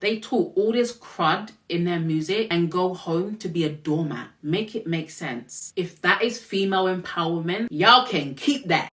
They talk all this crud in their music and go home to be a doormat. Make it make sense. If that is female empowerment, y'all can keep that.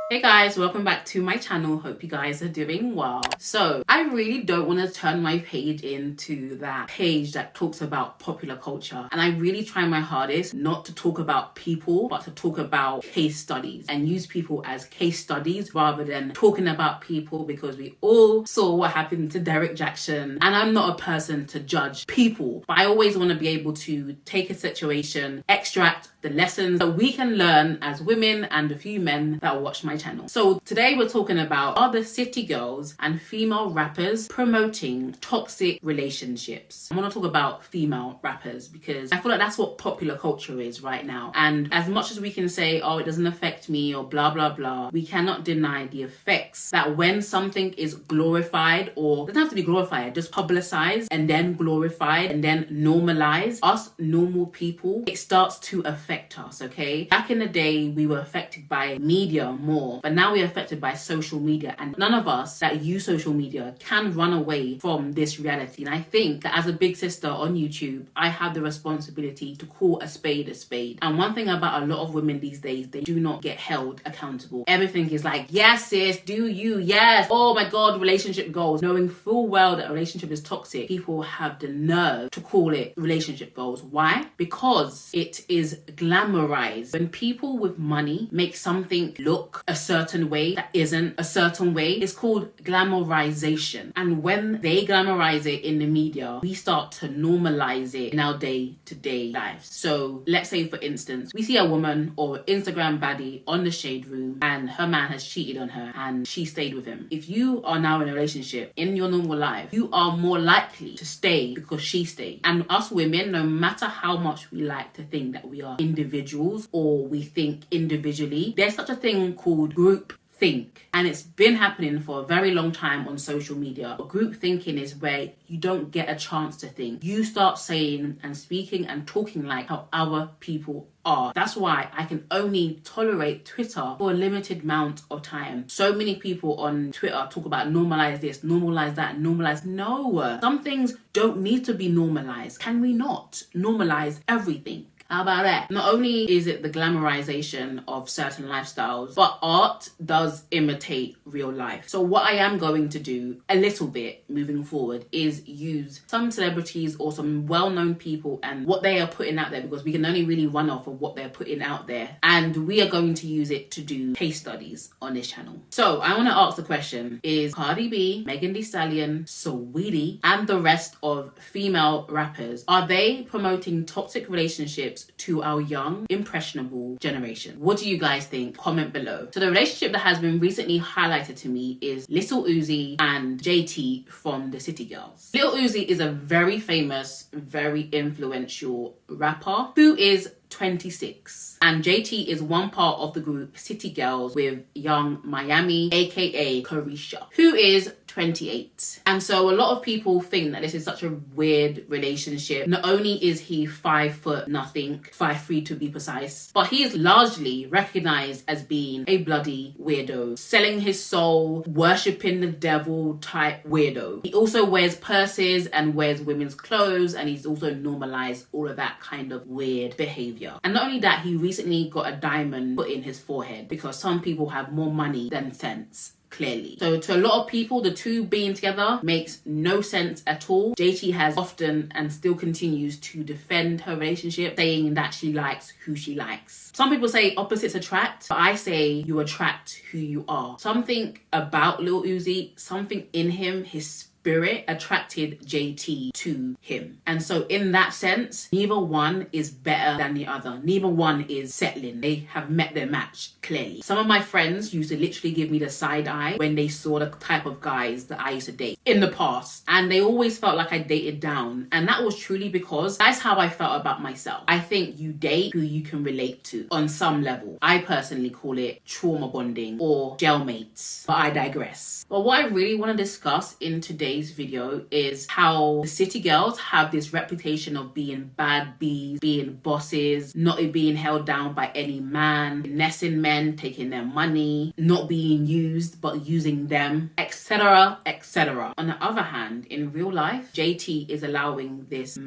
Hey guys, welcome back to my channel. Hope you guys are doing well. So I really don't want to turn my page into that page that talks about popular culture, and I really try my hardest not to talk about people but to talk about case studies and use people as case studies rather than talking about people, because we all saw what happened to Derek Jackson, and I'm not a person to judge people, but I always want to be able to take a situation, extract the lessons that we can learn as women and a few men that watch my channel. So today we're talking about, are the city girls and female rappers promoting toxic relationships? I want to talk about female rappers because I feel like that's what popular culture is right now. And as much as we can say, oh, it doesn't affect me or blah, blah, blah, we cannot deny the effects that when something is glorified, or it doesn't have to be glorified, just publicized and then glorified and then normalized, us normal people, it starts to affect us, okay? Back in the day, we were affected by media more, but now we're affected by social media, and none of us that use social media can run away from this reality. And I think that as a big sister on YouTube, I have the responsibility to call a spade a spade. And one thing about a lot of women these days, they do not get held accountable. Everything is like, yes sis, do you, yes, oh my god, relationship goals, knowing full well that a relationship is toxic. People have the nerve to call it relationship goals. Why? Because it is glamorized. When people with money make something look a certain way that isn't a certain way, it's called glamorization. And when they glamorize it in the media, we start to normalize it in our day-to-day lives. So let's say, for instance, we see a woman or Instagram baddie on the shade room and her man has cheated on her and she stayed with him. If you are now in a relationship in your normal life, you are more likely to stay because she stayed. And us women, no matter how much we like to think that we are individuals or we think individually, there's such a thing called group think, and it's been happening for a very long time on social media. Group thinking is where you don't get a chance to think. You start saying and speaking and talking like how other people are. That's why I can only tolerate Twitter for a limited amount of time. So many people on Twitter talk about normalize this, normalize that, normalize. No, some things don't need to be normalized. Can we not normalize everything? How about that? Not only is it the glamorization of certain lifestyles, but art does imitate real life. So what I am going to do a little bit moving forward is use some celebrities or some well-known people and what they are putting out there, because we can only really run off of what they're putting out there. And we are going to use it to do case studies on this channel. So I want to ask the question, is Cardi B, Megan Thee Stallion, Saweetie, and the rest of female rappers, are they promoting toxic relationships to our young, impressionable generation? What do you guys think? Comment below. So the relationship that has been recently highlighted to me is Lil Uzi and JT from the City Girls. Lil Uzi is a very famous, very influential rapper who is 26, and JT is one part of the group City Girls with Young Miami, aka Carisha, who is 28. And so a lot of people think that this is such a weird relationship. Not only is he 5 foot nothing, 5'3" to be precise, but he is largely recognized as being a bloody weirdo, selling his soul, worshipping the devil type weirdo. He also wears purses and wears women's clothes, and he's also normalized all of that kind of weird behavior. And not only that, he recently got a diamond put in his forehead because some people have more money than sense. Clearly. So to a lot of people, the two being together makes no sense at all. JT has often and still continues to defend her relationship, saying that she likes who she likes. Some people say opposites attract, but I say you attract who you are. Something about Lil Uzi, something in him, his spirit attracted JT to him. And so in that sense, neither one is better than the other. Neither one is settling. They have met their match, clearly. Some of my friends used to literally give me the side eye when they saw the type of guys that I used to date in the past. And they always felt like I dated down. And that was truly because that's how I felt about myself. I think you date who you can relate to on some level. I personally call it trauma bonding or jailmates, but I digress. But what I really want to discuss in today's today's video is how the city girls have this reputation of being bad bees, being bosses, not being held down by any man, finessing men, taking their money, not being used but using them, etc, etc. On the other hand, in real life, JT is allowing this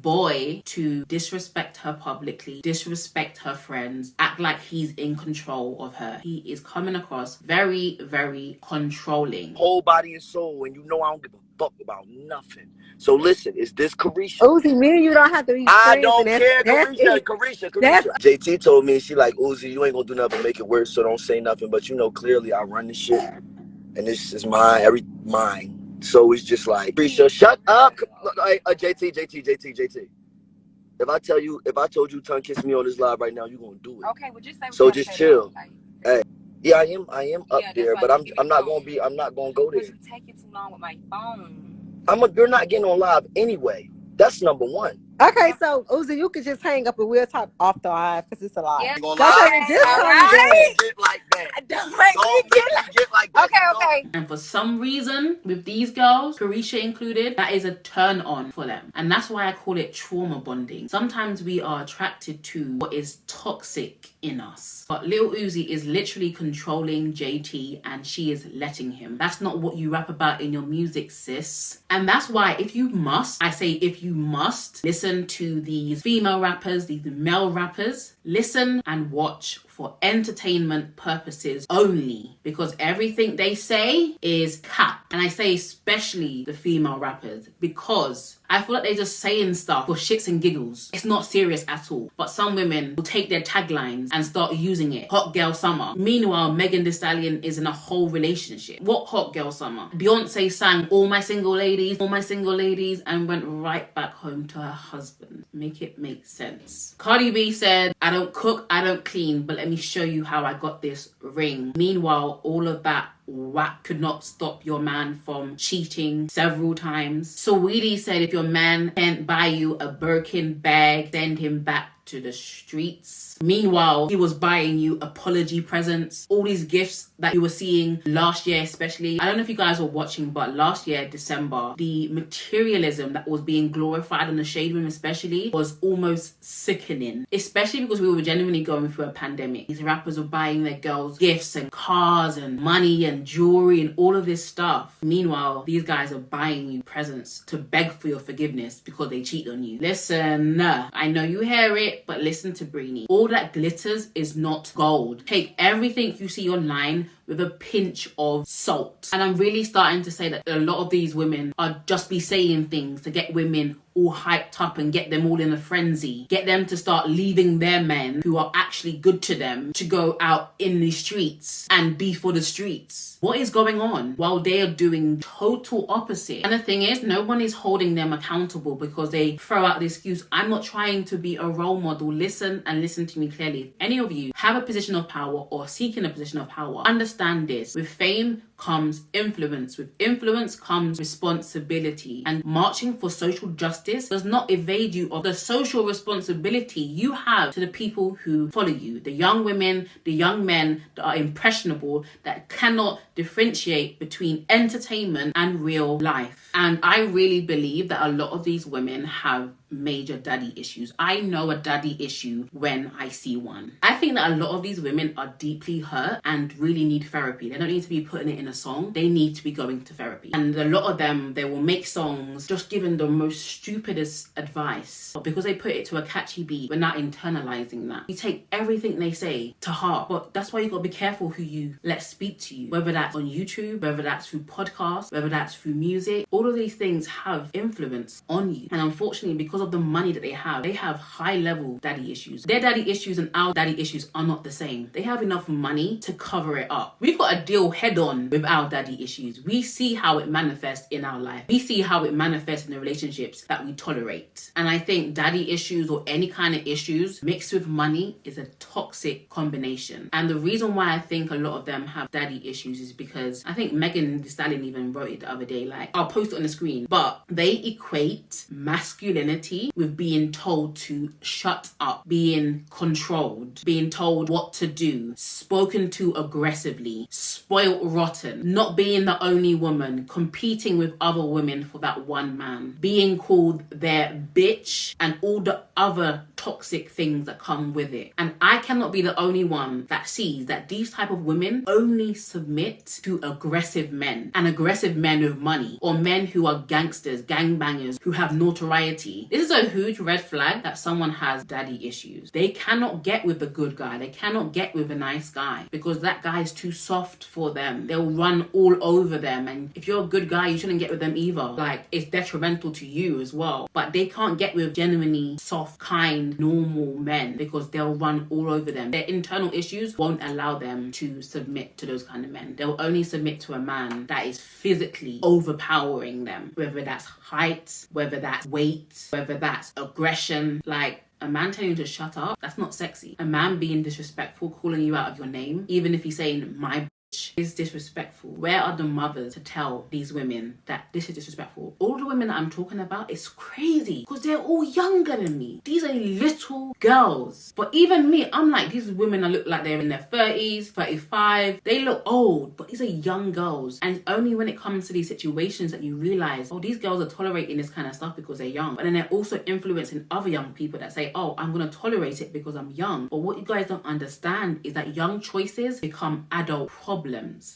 boy to disrespect her publicly, disrespect her friends, act like he's in control of her. He is coming across very, very controlling. Whole body and soul, and you know I don't give a fuck about nothing. So listen, is this Carisha? Uzi, me and you don't have to be I friends. don't care, Carisha. JT told me, she like, Uzi, you ain't gonna do nothing but make it worse, so don't say nothing. But you know, clearly I run this shit, and this is mine. So it's just like, Carisha, shut up. JT. If I told you tongue kiss me on this live right now, you gonna do it. Okay, well just say. So just chill. Hey, yeah, I am up there, but I'm not gonna go there. You taking too long with my phone. You're not getting on live anyway. That's number one. Okay, so Uzi, you could just hang up and we'll talk off the live because it's a lot. Yeah, just get like that. Don't make me get like that. Okay. And for some reason, with these girls, Carisha included, that is a turn on for them. And that's why I call it trauma bonding. Sometimes we are attracted to what is toxic in us. But Lil Uzi is literally controlling JT and she is letting him. That's not what you rap about in your music, sis. And that's why if you must listen to these female rappers, these male rappers, listen and watch for entertainment purposes only, because everything they say is cap. And I say especially the female rappers, because I feel like they're just saying stuff for shits and giggles. It's not serious at all. But some women will take their taglines and start using it. Hot girl summer. Meanwhile, Megan Thee Stallion is in a whole relationship. What hot girl summer? Beyonce sang all my single ladies, and went right back home to her husband. Make it make sense. Cardi B said, I don't cook, I don't clean, but let me show you how I got this ring. Meanwhile, all of that whack could not stop your man from cheating several times. So Weedy said, if your man can't buy you a Birkin bag, send him back to the streets. Meanwhile, he was buying you apology presents, all these gifts that you were seeing last year, especially. I don't know if you guys were watching, but last year, December, the materialism that was being glorified on the Shade Room especially was almost sickening, especially because we were genuinely going through a pandemic. These rappers were buying their girls gifts and cars and money and jewelry and all of this stuff. Meanwhile, these guys are buying you presents to beg for your forgiveness because they cheat on you. Listen, I know you hear it, but listen to Breeny. All that glitters is not gold. Take everything you see online with a pinch of salt. And I'm really starting to say that a lot of these women are just be saying things to get women all hyped up and get them all in a frenzy. Get them to start leaving their men who are actually good to them to go out in the streets and be for the streets. What is going on? While they are doing total opposite. And the thing is, no one is holding them accountable because they throw out the excuse, I'm not trying to be a role model. Listen and listen to me clearly. If any of you have a position of power or seeking a position of power, understand this. With fame comes influence. With influence comes responsibility. And marching for social justice does not evade you of the social responsibility you have to the people who follow you. The young women, the young men that are impressionable, that cannot differentiate between entertainment and real life. And I really believe that a lot of these women have major daddy issues. I know a daddy issue when I see one. I think that a lot of these women are deeply hurt and really need therapy. They don't need to be putting it in a song. They need to be going to therapy. And a lot of them, they will make songs just giving the most stupidest advice. But because they put it to a catchy beat, we're not internalizing that. You take everything they say to heart. But that's why you gotta be careful who you let speak to you. Whether that's on YouTube, whether that's through podcasts, whether that's through music. All of these things have influence on you. And unfortunately, because of the money that they have high level daddy issues. Their daddy issues and our daddy issues are not the same. They have enough money to cover it up. We've got to deal head on with our daddy issues. We see how it manifests in our life. We see how it manifests in the relationships that we tolerate. And I think daddy issues or any kind of issues mixed with money is a toxic combination. And the reason why I think a lot of them have daddy issues is because I think Megan Thee Stallion even wrote it the other day. Like, I'll post it on the screen. But they equate masculinity with being told to shut up, being controlled, being told what to do, spoken to aggressively, spoiled rotten, button, not being the only woman, competing with other women for that one man, being called their bitch, and all the other toxic things that come with it. And I cannot be the only one that sees that these type of women only submit to aggressive men, and aggressive men with money, or men who are gangsters, gangbangers, who have notoriety. This is a huge red flag that someone has daddy issues. They cannot get with the good guy. They cannot get with a nice guy because that guy is too soft for them. They'll run all over them, and if you're a good guy, you shouldn't get with them either. Like, it's detrimental to you as well. But they can't get with genuinely soft, kind, normal men because they'll run all over them. Their internal issues won't allow them to submit to those kind of men. They'll only submit to a man that is physically overpowering them, whether that's height, whether that's weight, whether that's aggression. Like, a man telling you to shut up, that's not sexy. A man being disrespectful, calling you out of your name, even if he's saying my is disrespectful. Where are the mothers to tell these women that this is disrespectful? All the women that I'm talking about, it's crazy because they're all younger than me. These are little girls. But even me, I'm like, these women that look like they're in their 30s, 35. They look old, but these are young girls. And it's only when it comes to these situations that you realize, oh, these girls are tolerating this kind of stuff because they're young. But then they're also influencing other young people that say, oh, I'm going to tolerate it because I'm young. But what you guys don't understand is that young choices become adult problems.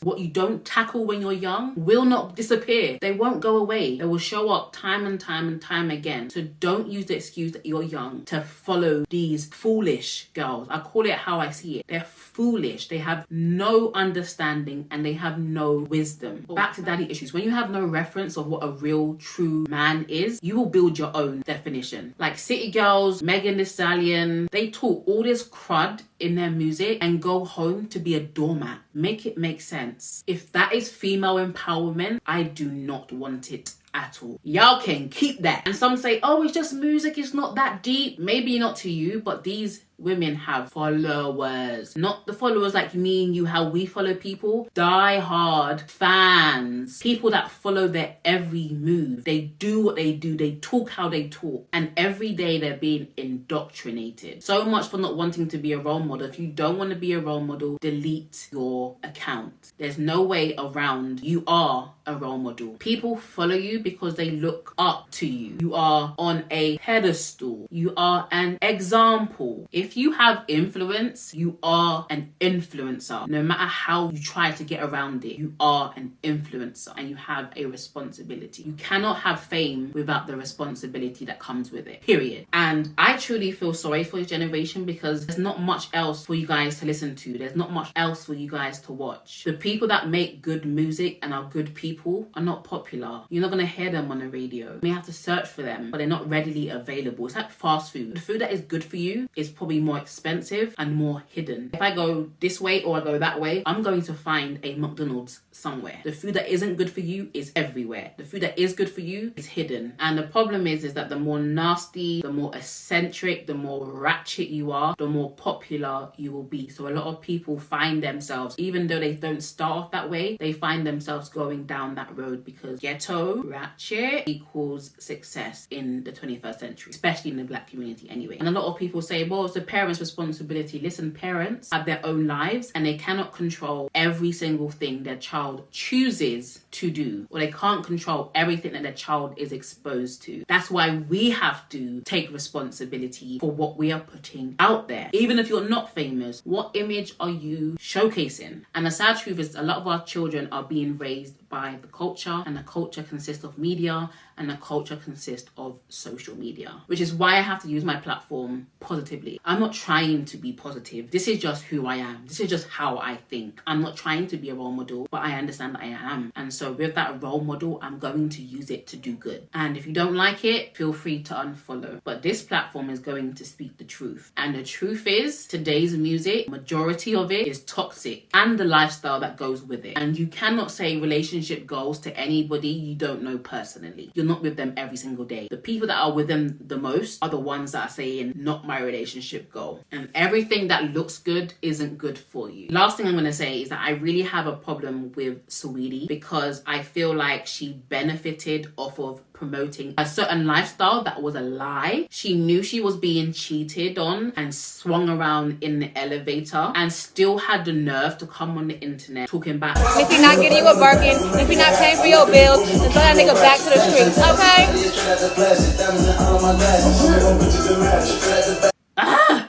What you don't tackle when you're young will not disappear. They won't go away. They will show up time and time and time again. So don't use the excuse that you're young to follow these foolish girls. I call it how I see it. They're foolish. They have no understanding and they have no wisdom. Back to daddy issues. When you have no reference of what a real true man is, you will build your own definition. Like City Girls, Megan Thee Stallion, they talk all this crud in their music and go home to be a doormat. Make it make sense. If that is female empowerment, I do not want it at all. Y'all can keep that. And some say, oh, it's just music, it's not that deep. Maybe not to you, but these women have followers. Not the followers like me and you, how we follow people. Die hard fans. People that follow their every move. They do what they do. They talk how they talk. And every day they're being indoctrinated. So much for not wanting to be a role model. If you don't want to be a role model, delete your account. There's no way around. You are a role model. People follow you because they look up to you. You are on a pedestal. You are an example. If you have influence, you are an influencer. No matter how you try to get around it, you are an influencer and you have a responsibility. You cannot have fame without the responsibility that comes with it, period. And I truly feel sorry for this generation because there's not much else for you guys to listen to. There's not much else for you guys to watch. The people that make good music and are good people are not popular. You're not going to hear them on the radio. You may have to search for them, but they're not readily available. It's like fast food. The food that is good for you is probably more expensive and more hidden. If I go this way or I go that way, I'm going to find a McDonald's somewhere. The food that isn't good for you is everywhere. The food that is good for you is hidden. And the problem is that the more nasty, the more eccentric, the more ratchet you are, the more popular you will be. So a lot of people find themselves, even though they don't start off that way, they find themselves going down that road because ghetto, ratchet equals success in the 21st century, especially in the black community anyway. And a lot of people say, well, it's the parents' responsibility. Listen, parents have their own lives and they cannot control every single thing their child chooses to do, or they can't control everything that their child is exposed to. That's why we have to take responsibility for what we are putting out there. Even if you're not famous, what image are you showcasing? And the sad truth is a lot of our children are being raised by the culture, and the culture consists of media, and the culture consists of social media, which is why I have to use my platform positively. I'm not trying to be positive. This is just who I am. This is just how I think. I'm not trying to be a role model, but I understand that I am. And so with that role model, I'm going to use it to do good. And if you don't like it, feel free to unfollow. But this platform is going to speak the truth. And the truth is, today's music, majority of it is toxic, and the lifestyle that goes with it. And you cannot say relationship goals to anybody you don't know personally. You're not with them every single day. The people that are with them the most are the ones that are saying, not my relationship goal. And everything that looks good isn't good for you. Last thing I'm going to say is that I really have a problem with Saweetie because because I feel like she benefited off of promoting a certain lifestyle that was a lie. She knew she was being cheated on and swung around in the elevator and still had the nerve to come on the internet talking about if he's not getting you a Birkin, if he's not paying for your bills, then throw that nigga back to the streets, okay?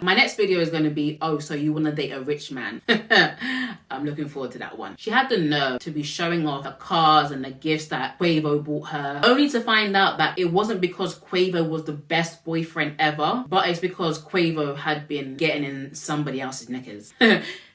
My next video is going to be, oh, so you want to date a rich man. I'm looking forward to that one. She had the nerve to be showing off the cars and the gifts that Quavo bought her, only to find out that it wasn't because Quavo was the best boyfriend ever, but it's because Quavo had been getting in somebody else's knickers.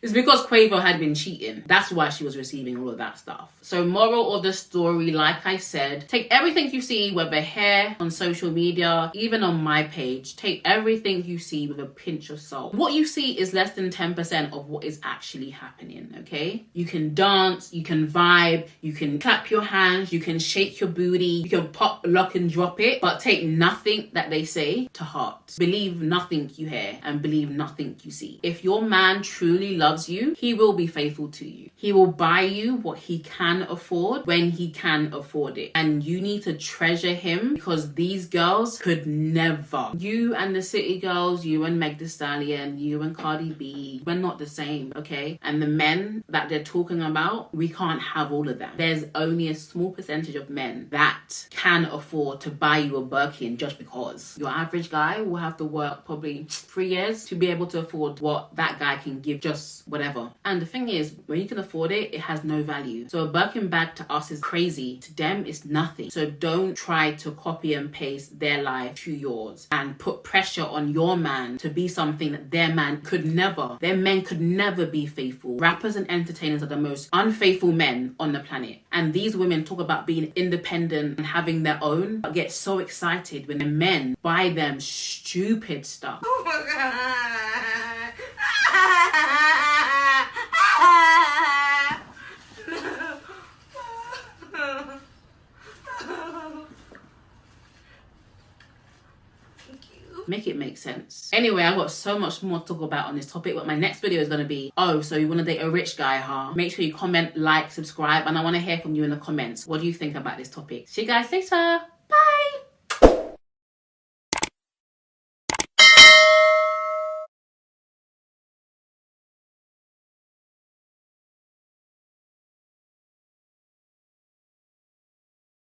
It's because Quavo had been cheating. That's why she was receiving all of that stuff. So moral of the story, like I said, take everything you see, whether here, on social media, even on my page, take everything you see with a pinch of salt. What you see is less than 10% of what is actually happening, okay? You can dance, you can vibe, you can clap your hands, you can shake your booty, you can pop, lock and drop it, but take nothing that they say to heart. Believe nothing you hear and believe nothing you see. If your man truly loves you, he will be faithful to you. He will buy you what he can afford when he can afford it. And you need to treasure him because these girls could never. You and the city girls, you and Meg Thee Stallion, you and Cardi B, we're not the same, okay? And the men that they're talking about, we can't have all of them. There's only a small percentage of men that can afford to buy you a Birkin just because. Your average guy will have to work probably 3 years to be able to afford what that guy can give, just whatever. And the thing is, when you can afford it, it has no value. So a Birkin bag to us is crazy. To them, it's nothing. So don't try to copy and paste their life to yours and put pressure on your man to be something that their men could never be faithful. Rappers and entertainers are the most unfaithful men on the planet. And these women talk about being independent and having their own, but get so excited when the men buy them stupid stuff. Oh my God. Make it make sense. Anyway, I've got so much more to talk about on this topic, but my next video is going to be, oh, so you want to date a rich guy, huh? Make sure you comment, like, subscribe, and I want to hear from you in the comments. What do you think about this topic? See you guys later.